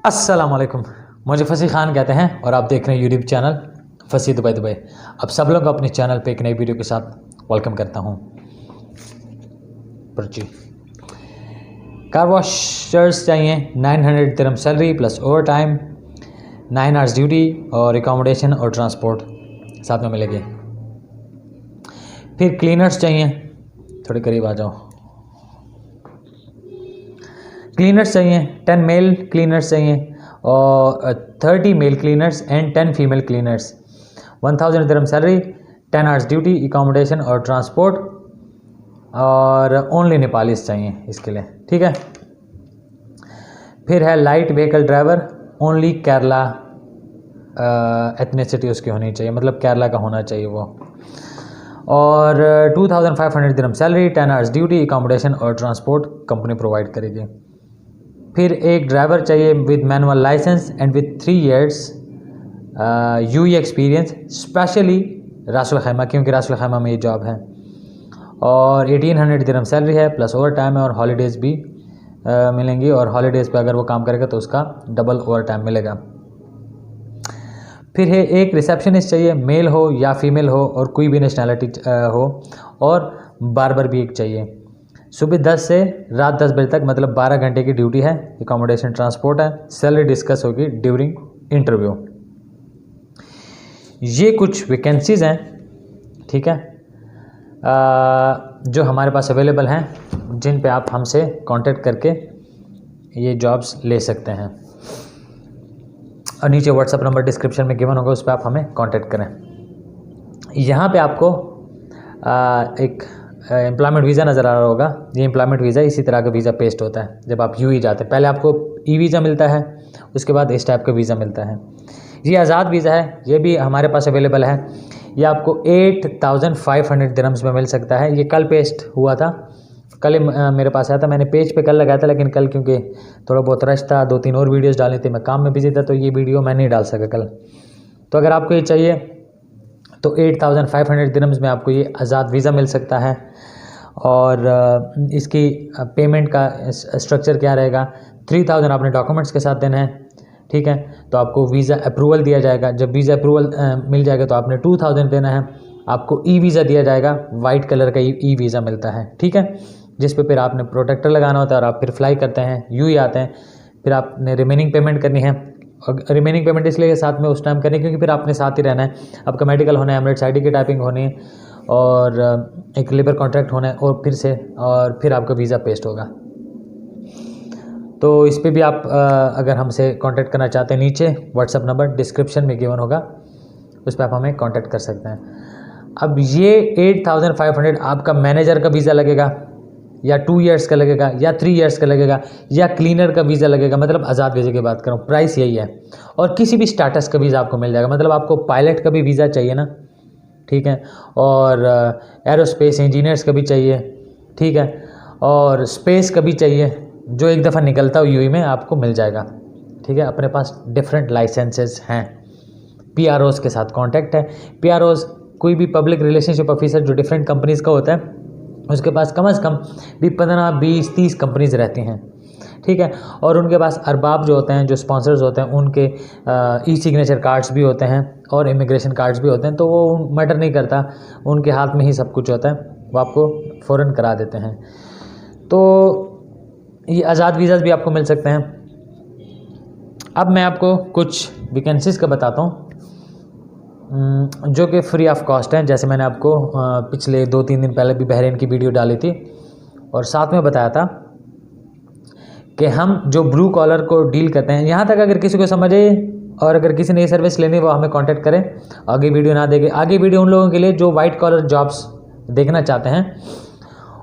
अस्सलाम वालेकुम। मुझे फसी खान कहते हैं और आप देख रहे हैं यूट्यूब चैनल फसी दुबई दुबई। अब सब लोग अपने चैनल पे एक नई वीडियो के साथ वेलकम करता हूँ। पर्ची कार वॉशर्स चाहिए, 900 दिरहम salary plus overtime, 9 hours duty और एकोमोडेशन और ट्रांसपोर्ट साथ में मिलेगी। फिर क्लीनर्स चाहिए, थोड़े करीब आ जाओ। क्लीनर्स चाहिए, 10 मेल क्लीनर्स चाहिए और 30 male cleaners and 10 female cleaners. 1000 dirham salary, 10 hours duty, accommodation और ट्रांसपोर्ट और ओनली नेपालीस चाहिए इसके लिए, ठीक है। फिर है light vehicle driver, only Kerala ethnicity उसकी होनी चाहिए, मतलब केरला का होना चाहिए वो। और 2500 दिरहम सैलरी, 10 आवर्स ड्यूटी, एकोमोडेशन और ट्रांसपोर्ट कंपनी प्रोवाइड करेगी। फिर एक ड्राइवर चाहिए with manual licence and with 3 years UAE experience, specially Ras al Khaimah, क्योंकि रासुल खैमा में ये जॉब है। और 1800 दिरहम सैलरी है प्लस ओवर टाइम है और हॉलीडेज़ भी मिलेंगी, और हॉलीडेज़ पे अगर वो काम करेगा तो उसका डबल ओवर टाइम मिलेगा। फिर है एक रिसेप्शनिस्ट चाहिए, मेल हो या फीमेल हो और कोई भी नेशनैलिटी हो, और बार्बर भी एक चाहिए। सुबह 10 से रात 10 बजे तक, मतलब 12 घंटे की ड्यूटी है। एकोमोडेशन ट्रांसपोर्ट है, सैलरी डिस्कस होगी ड्यूरिंग इंटरव्यू। ये कुछ वैकेंसीज़ हैं, ठीक है, जो हमारे पास अवेलेबल हैं, जिन पे आप हमसे कांटेक्ट करके ये जॉब्स ले सकते हैं। और नीचे व्हाट्सएप नंबर डिस्क्रिप्शन में गिवन होगा, उस पर आप हमें कांटेक्ट करें। यहाँ पे आपको एक एम्प्लॉयमेंट वीज़ा नज़र आ रहा होगा। ये एम्प्लॉयमेंट वीज़ा इसी तरह का वीज़ा पेस्ट होता है जब आप यूई जाते हैं। पहले आपको ई वीज़ा मिलता है, उसके बाद इस टाइप का वीज़ा मिलता है। ये आज़ाद वीज़ा है, ये भी हमारे पास अवेलेबल है। ये आपको 8500 दिरहम्स में मिल सकता है। ये कल पेस्ट हुआ था, कल मेरे पास आया था। मैंने पेज पे कल लगाया था, लेकिन कल क्योंकि थोड़ा बहुत रश था, 2-3 और वीडियोज़ डालनी थी, मैं काम में बिजी था, तो ये वीडियो मैं नहीं डाल सका कल। तो अगर आपको ये चाहिए तो 8500 दिरहम्स में आपको ये आज़ाद वीज़ा मिल सकता है। और इसकी पेमेंट का स्ट्रक्चर क्या रहेगा, 3000 आपने डॉक्यूमेंट्स के साथ देना है, ठीक है। तो आपको वीज़ा अप्रूवल दिया जाएगा। जब वीज़ा अप्रूवल मिल जाएगा तो आपने 2000 देना है। आपको ई वीज़ा दिया जाएगा, वाइट कलर का ई वीज़ा मिलता है, ठीक है, जिस पे फिर आपने प्रोटेक्टर लगाना होता है और आप फिर फ्लाई करते हैं, यूई आते हैं। फिर आपने रिमेनिंग पेमेंट करनी है, और रिमेनिंग पेमेंट इसलिए साथ में उस टाइम करनी है क्योंकि फिर आपने साथ ही रहना है। आपका मेडिकल होना है, एमरेट्स आईडी की टाइपिंग होनी है, और एक लेबर कॉन्ट्रैक्ट होना है, और फिर आपका वीज़ा पेस्ट होगा। तो इस पे भी आप अगर हमसे कांटेक्ट करना चाहते हैं, नीचे व्हाट्सएप नंबर डिस्क्रिप्शन में गिवन होगा, उस पर आप हमें कांटेक्ट कर सकते हैं। अब ये 8500 आपका मैनेजर का वीज़ा लगेगा, या 2 years का लगेगा, या 3 years का लगेगा, या क्लीनर का वीज़ा लगेगा, मतलब आज़ाद वीज़े की बात करूँ, प्राइस यही है। और किसी भी स्टेटस का वीज़ा आपको मिल जाएगा, मतलब आपको पायलट का भी वीज़ा चाहिए ना, ठीक है, और एरोस्पेस इंजीनियर्स का भी चाहिए, ठीक है, और स्पेस का भी चाहिए, जो एक दफ़ा निकलता हो यूई में आपको मिल जाएगा, ठीक है। अपने पास डिफरेंट लाइसेंसेस हैं। पीआरओज के साथ कांटेक्ट है। पीआरओज कोई भी पब्लिक रिलेशनशिप ऑफिसर जो डिफरेंट कंपनीज़ का होता है, उसके पास कम से कम भी 15, 20, 30 कंपनीज़ रहती हैं, ठीक है। और उनके पास अरबाब जो होते हैं, जो स्पॉन्सर्स होते हैं, उनके ई सिग्नेचर कार्ड्स भी होते हैं और इमिग्रेशन कार्ड्स भी होते हैं। तो वो मैटर नहीं करता, उनके हाथ में ही सब कुछ होता है, वो आपको फ़ौरन करा देते हैं। तो ये आज़ाद वीज़ाज़ भी आपको मिल सकते हैं। अब मैं आपको कुछ वैकेंसीज़ का बताता हूँ जो कि फ्री ऑफ कॉस्ट हैं। जैसे मैंने आपको पिछले 2-3 दिन पहले भी बहरीन की वीडियो डाली थी, और साथ में बताया था कि हम जो ब्लू कॉलर को डील करते हैं। यहाँ तक अगर किसी को समझ आए और अगर किसी ने ये सर्विस लेनी है, वो हमें कांटेक्ट करें। आगे वीडियो ना देखे, आगे वीडियो उन लोगों के लिए जो वाइट कॉलर जॉब्स देखना चाहते हैं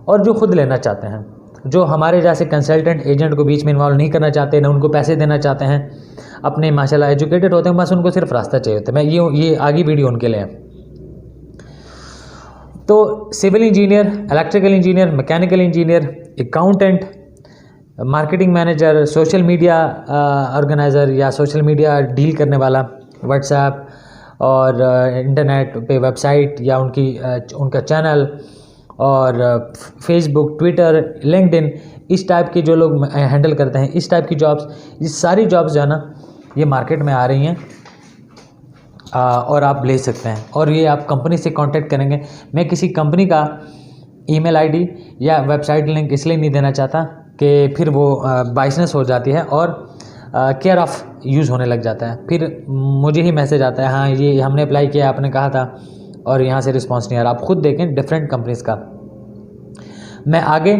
और जो खुद लेना चाहते हैं, जो हमारे जैसे कंसल्टेंट एजेंट को बीच में इन्वॉल्व नहीं करना चाहते, ना उनको पैसे देना चाहते हैं, अपने माशाल्लाह एजुकेटेड होते हैं, बस उनको सिर्फ रास्ता चाहिए होता है। मैं ये आगे वीडियो उनके लिए है। तो civil engineer, electrical engineer, mechanical engineer, accountant, marketing manager, social media organiser या सोशल मीडिया डील करने वाला, व्हाट्सएप और इंटरनेट पे वेबसाइट या उनका चैनल, और फेसबुक, ट्विटर, लिंक्डइन, इस टाइप के जो लोग हैंडल करते हैं इस टाइप की जॉब्स, ये सारी जॉब्स जो है ना ये मार्केट में आ रही हैं और आप ले सकते हैं। और ये आप कंपनी से कांटेक्ट करेंगे। मैं किसी कंपनी का ईमेल आईडी या वेबसाइट लिंक इसलिए नहीं देना चाहता कि फिर वो बाइसनेस हो जाती है और केयर ऑफ यूज़ होने लग जाता है। फिर मुझे ही मैसेज आता है, हाँ ये हमने अप्लाई किया, आपने कहा था, और यहाँ से रिस्पांस नहीं आ रहा। आप खुद देखें डिफरेंट कंपनीज़ का। मैं आगे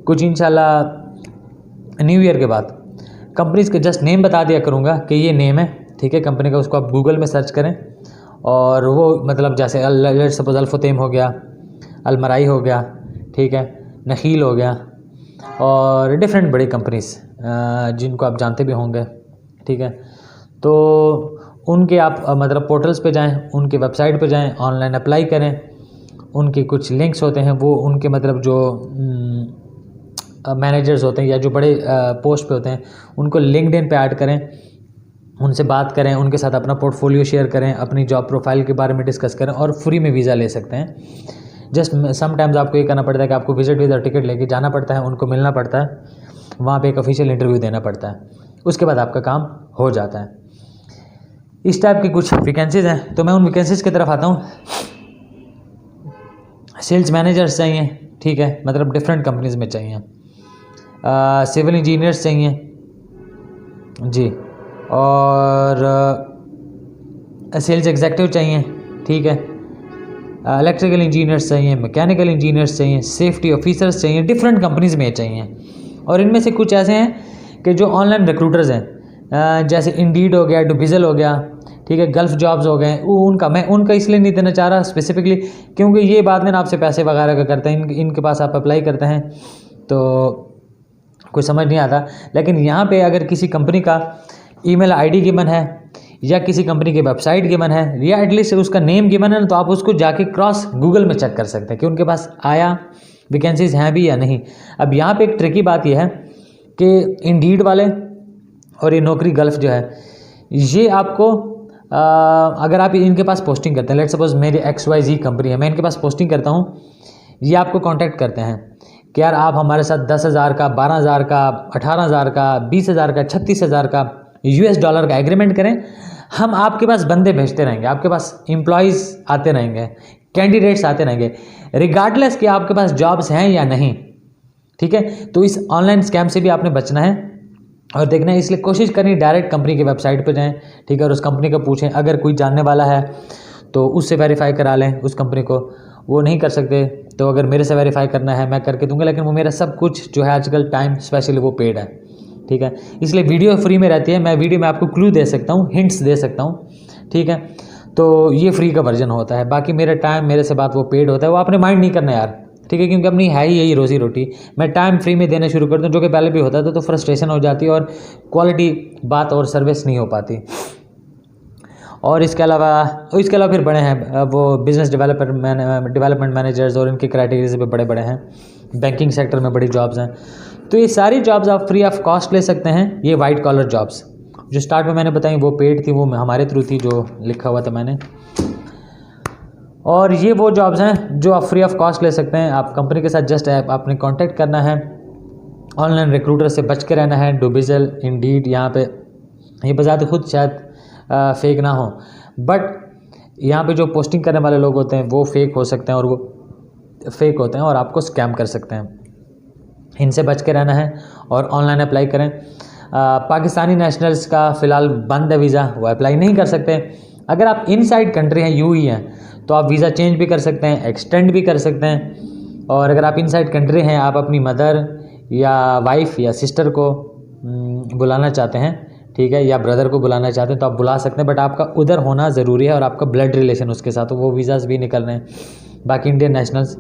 कुछ इंशाल्लाह न्यू ईयर के बाद कंपनीज़ के जस्ट नेम बता दिया करूँगा कि ये नेम है, ठीक है, कंपनी का। उसको आप गूगल में सर्च करें और वो मतलब जैसे लेट्स सपोज अल्फुतैम हो गया, अलमराई हो गया, ठीक है, नखील हो गया, और डिफरेंट बड़ी कंपनीज़ जिनको आप जानते भी होंगे, ठीक है। तो उनके आप मतलब पोर्टल्स पे जाएं, उनके वेबसाइट पे जाएं, ऑनलाइन अप्लाई करें। उनके कुछ लिंक्स होते हैं, वो उनके मतलब जो मैनेजर्स होते हैं या जो बड़े पोस्ट पे होते हैं उनको लिंक्डइन पे ऐड करें, उनसे बात करें, उनके साथ अपना पोर्टफोलियो शेयर करें, अपनी जॉब प्रोफाइल के बारे में डिस्कस करें और फ्री में वीज़ा ले सकते हैं। जस्ट समटाइम्स आपको ये करना पड़ता है कि आपको विजिट वीज़ा टिकट लेके जाना पड़ता है, उनको मिलना पड़ता है, वहाँ पे एक ऑफिशियल इंटरव्यू देना पड़ता है, उसके बाद आपका काम हो जाता है। इस टाइप की कुछ वैकेंसीज़ हैं। तो मैं उन वैकेंसीज़ की तरफ आता हूँ। सेल्स मैनेजर्स चाहिए, ठीक है, मतलब डिफरेंट कंपनीज़ में चाहिए। सिविल इंजीनियर्स चाहिए जी, और सेल्स एग्जेक्टिव चाहिए, ठीक है, इलेक्ट्रिकल इंजीनियर्स चाहिए, मैकेनिकल इंजीनियर्स चाहिए, सेफ्टी ऑफिसर्स चाहिए, डिफरेंट कंपनीज़ में चाहिए। और इनमें से कुछ ऐसे हैं कि जो ऑनलाइन रिक्रूटर्स हैं, जैसे इंडीड हो गया, डुबिजल हो गया, ठीक है, गल्फ जॉब्स हो गए, मैं उनका इसलिए नहीं देना चाह रहा स्पेसिफिकली क्योंकि ये बाद में आपसे पैसे वगैरह का करते हैं, इनके पास आप अप्लाई करते हैं तो कोई समझ नहीं आता। लेकिन यहाँ पे अगर किसी कंपनी का ईमेल आईडी गिवन है या किसी कंपनी की वेबसाइट गिवन है या एटलीस्ट उसका नेम गिवन है ना, तो आप उसको जाके क्रॉस गूगल में चेक कर सकते हैं कि उनके पास आया वैकेंसीज हैं भी या नहीं। अब यहाँ पे एक ट्रिकी बात यह है कि इंडीड वाले और ये नौकरी गल्फ जो है, ये आपको अगर आप इनके पास पोस्टिंग करते हैं, लेट्स सपोज मेरी XYZ कंपनी है, मैं इनके पास पोस्टिंग करता हूँ, ये आपको कांटेक्ट करते हैं कि यार आप हमारे साथ 10,000 का, 12,000 का, 18,000 का, 20,000 का, 36,000 का $US का एग्रीमेंट करें, हम आपके पास बंदे भेजते रहेंगे, आपके पास एम्प्लॉयज़ आते रहेंगे, कैंडिडेट्स आते रहेंगे, रिगार्डलेस कि आपके पास जॉब्स हैं या नहीं, ठीक है। तो इस ऑनलाइन स्कैम से भी आपने बचना है और देखना है, इसलिए कोशिश करनी डायरेक्ट कंपनी की वेबसाइट पे जाएं, ठीक है, और उस कंपनी को पूछें। अगर कोई जानने वाला है तो उससे वेरीफाई करा लें उस कंपनी को। वो नहीं कर सकते तो अगर मेरे से वेरीफाई करना है मैं करके दूंगा, लेकिन वो मेरा सब कुछ जो है आजकल टाइम स्पेशली वो पेड है, ठीक है। इसलिए वीडियो फ्री में रहती है, मैं वीडियो में आपको क्लू दे सकता हूँ, हिंट्स दे सकता हूँ, ठीक है। तो ये फ्री का वर्जन होता है, बाकी मेरा टाइम मेरे से बात वो पेड होता है। वो आपने माइंड नहीं करना यार, ठीक है, क्योंकि अपनी है ही यही रोज़ी रोटी। मैं टाइम फ्री में देना शुरू कर दूँ, जो कि पहले भी होता था, तो फ्रस्ट्रेशन हो जाती है और क्वालिटी बात और सर्विस नहीं हो पाती। और इसके अलावा फिर बड़े हैं वो बिज़नेस डेवलपमेंट मैनेजर्स, और इनके क्राइटेरिया भी बड़े बड़े हैं। बैंकिंग सेक्टर में बड़ी जॉब्स हैं, तो ये सारी जॉब्स आप फ्री ऑफ कॉस्ट ले सकते हैं। ये वाइट कॉलर जॉब्स जो स्टार्ट में मैंने बताई वो पेड थी, वो हमारे थ्रू थी, जो लिखा हुआ था मैंने। और ये वो जॉब्स हैं जो आप फ्री ऑफ कॉस्ट ले सकते हैं। आप कंपनी के साथ जस्ट आपने कांटेक्ट करना है, ऑनलाइन रिक्रूटर से बच के रहना है। डुबिजल, इंडीड, यहाँ पे ये बजाते खुद शायद फेक ना हो, बट यहाँ पे जो पोस्टिंग करने वाले लोग होते हैं वो फेक हो सकते हैं, और वो फेक होते हैं और आपको स्कैम कर सकते हैं। इनसे बच के रहना है और ऑनलाइन अप्लाई करें। पाकिस्तानी नेशनल्स का फ़िलहाल बंद है वीज़ा, वो अप्लाई नहीं कर सकते। अगर आप इनसाइड कंट्री हैं, यूएई हैं, तो आप वीज़ा चेंज भी कर सकते हैं, एक्सटेंड भी कर सकते हैं। और अगर आप इनसाइड कंट्री हैं, आप अपनी मदर या वाइफ या सिस्टर को बुलाना चाहते हैं, ठीक है, या ब्रदर को बुलाना चाहते हैं, तो आप बुला सकते हैं, बट आपका उधर होना ज़रूरी है और आपका ब्लड रिलेशन उसके साथ, तो वो वीज़ाज़ भी निकल रहे हैं। बाकी इंडियन नेशनल्स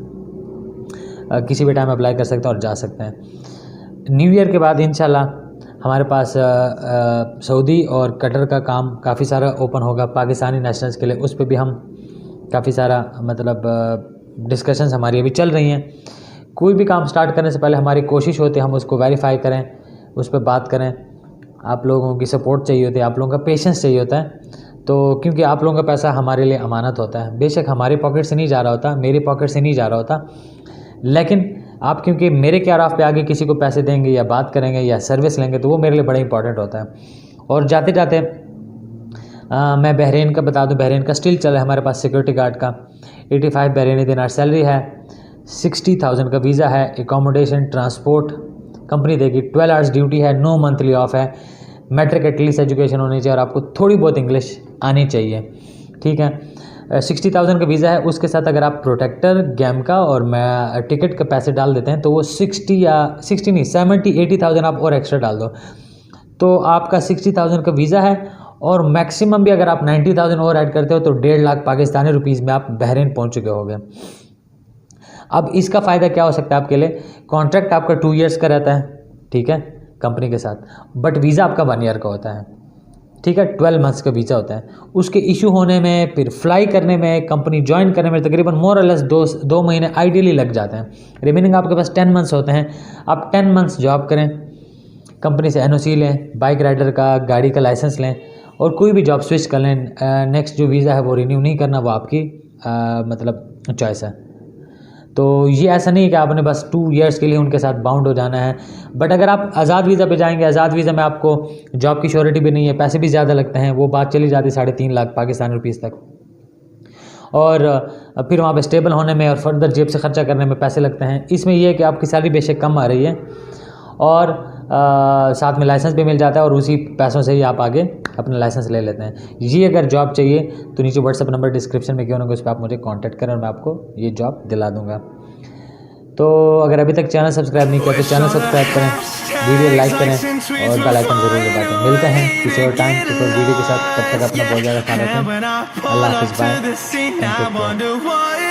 किसी भी टाइम अप्लाई कर सकते हैं और जा सकते हैं। न्यू ईयर के बाद इंशाल्लाह हमारे पास सऊदी और कतर का काम काफ़ी सारा ओपन होगा पाकिस्तानी नेशनल्स के लिए। उस पर भी हम काफ़ी सारा मतलब डिस्कशंस हमारी अभी चल रही हैं। कोई भी काम स्टार्ट करने से पहले हमारी कोशिश होती है हम उसको वेरीफाई करें, उस पर बात करें। आप लोगों की सपोर्ट चाहिए होती है, आप लोगों का पेशेंस चाहिए होता है, तो क्योंकि आप लोगों का पैसा हमारे लिए अमानत होता है। बेशक हमारे पॉकेट से नहीं जा रहा होता, मेरी पॉकेट से नहीं जा रहा होता, लेकिन आप क्योंकि मेरे केयर ऑफ पे आगे किसी को पैसे देंगे या बात करेंगे या सर्विस लेंगे तो वो मेरे लिए बड़ा इंपॉर्टेंट होता है। और जाते जाते मैं बहरीन का बता दूं, बहरीन का स्टिल चल रहा है हमारे पास सिक्योरिटी गार्ड का। 85 बहरीनी दिनार सैलरी है, 60,000 का वीज़ा है, एकोमोडेशन ट्रांसपोर्ट कंपनी देगी, 12 आवर्स ड्यूटी है, नो मंथली ऑफ है, मैट्रिक एटलीस्ट एजुकेशन होनी चाहिए और आपको थोड़ी बहुत इंग्लिश आनी चाहिए, ठीक है। 60,000 का वीज़ा है, उसके साथ अगर आप प्रोटेक्टर गेम का और मैं टिकट के पैसे डाल देते हैं तो वो 70-80,000 आप और एक्स्ट्रा डाल दो तो आपका 60,000 का वीज़ा है। और मैक्सिमम भी अगर आप 90,000 और ऐड करते हो तो 1.5 लाख पाकिस्तानी रुपीज़ में आप बहरीन पहुंच चुके होगे। अब इसका फ़ायदा क्या हो सकता है आपके लिए, कॉन्ट्रैक्ट आपका 2 ईयर्स का रहता है, ठीक है, कंपनी के साथ, बट वीज़ा आपका 1 ईयर का होता है, ठीक है, 12 मंथ्स का वीज़ा होता है। उसके इशू होने में, फिर फ्लाई करने में, कंपनी ज्वाइन करने में तकरीबन मोर और लेस 2 महीने आइडियली लग जाते हैं। रिमेनिंग आपके पास 10 मंथ्स होते हैं। आप 10 मंथ्स जॉब करें, कंपनी से NOC लें, बाइक राइडर का, गाड़ी का लाइसेंस लें और कोई भी जॉब स्विच कर लें। नेक्स्ट जो वीज़ा है वो रिन्यू नहीं करना, वो आपकी मतलब चॉइस है। तो ये ऐसा नहीं है कि आपने बस 2 ईयर्स के लिए उनके साथ बाउंड हो जाना है। बट अगर आप आज़ाद वीज़ा पे जाएंगे, आज़ाद वीज़ा में आपको जॉब की श्योरिटी भी नहीं है, पैसे भी ज़्यादा लगते हैं, वो बात चली जाती है 3.5 लाख पाकिस्तानी रुपीज़ तक। और फिर वहाँ पे स्टेबल होने में और फर्दर जेब से खर्चा करने में पैसे लगते हैं। इसमें यह है कि आपकी सैलरी बेशक कम आ रही है और साथ में लाइसेंस भी मिल जाता है और उसी पैसों से ही आप आगे अपना लाइसेंस ले लेते हैं। ये अगर जॉब चाहिए तो नीचे व्हाट्सअप नंबर डिस्क्रिप्शन में क्यों ना उस पर आप मुझे कांटेक्ट करें और मैं आपको ये जॉब दिला दूंगा। तो अगर अभी तक चैनल सब्सक्राइब नहीं किया तो चैनल सब्सक्राइब करें, वीडियो लाइक करें और बेल आइकन जरूर दबाएं। मिलते हैं किसी और टाइम किसी और वीडियो के साथ, तब तक अपना बहुत ज़्यादा ख्याल रखें। अल्लाह हाफिज़, बाय।